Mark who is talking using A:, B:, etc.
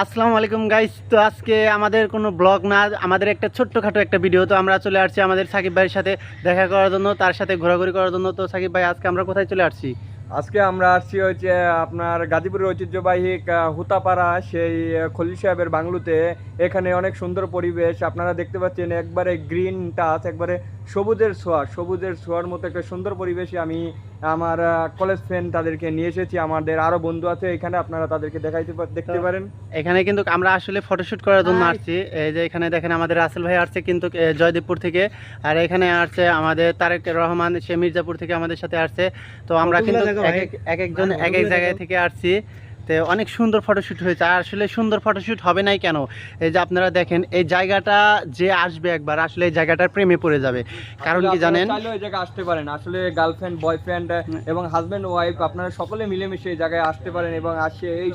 A: আসসালামু আলাইকুম গাইস। তো আজকে আমাদের কোনো ব্লগ না, আমাদের একটা ছোট্টখাটো একটা ভিডিও। তো আমরা চলে আসছি আমাদের সাকিব ভাইয়ের সাথে দেখা করার জন্য, তার সাথে ঘোরাঘুরি করার জন্য। তো সাকিব ভাই, আজকে আমরা কোথায় চলে আসছি?
B: আজকে আমরা আসছি হচ্ছে আপনার গাজীপুরের ঐতিহ্যবাহী হুতাপাড়া সেই খলিল সাহেবের বাংলোতে। এখানে অনেক সুন্দর পরিবেশ আপনারা দেখতে পাচ্ছেন, একবারে গ্রিন টাচ, একবারে সবুজের ছোঁয়ার মতো একটা সুন্দর পরিবেশে আমি আমার কলেজ ফ্রেন্ড তাদেরকে নিয়ে এসেছি। আমাদের আরো বন্ধু আছে এখানে, আপনারা তাদেরকে দেখতে পারেন।
A: এখানে কিন্তু আমরা আসলে ফটোশুট করার জন্য আসছি। এই যে এখানে দেখেন আমাদের রাসেল ভাই আসছে কিন্তু জয়দেবপুর থেকে, আর এখানে আসছে আমাদের তারেক রহমান, সে মির্জাপুর থেকে আমাদের সাথে আসছে। তো আমরা কিন্তু এক একজন এক এক জায়গায় থেকে আসছি। তো অনেক সুন্দর ফটোশুট হয়েছে। আর আসলে সুন্দর ফটোশুট হবে নাই কেন, এই যে আপনারা দেখেন এই জায়গাটা, যে আসবে একবার আসলে এই জায়গাটার প্রেমে পড়ে যাবে। কারণ কি জানেন,
B: চাইলে ওই জায়গায় আসতে পারেন, আসলে গার্লফ্রেন্ড বয়ফ্রেন্ড এবং হাজব্যান্ড ওয়াইফ আপনারা সকলে মিলেমিশে এই জায়গায় আসতে পারেন এবং আসে এই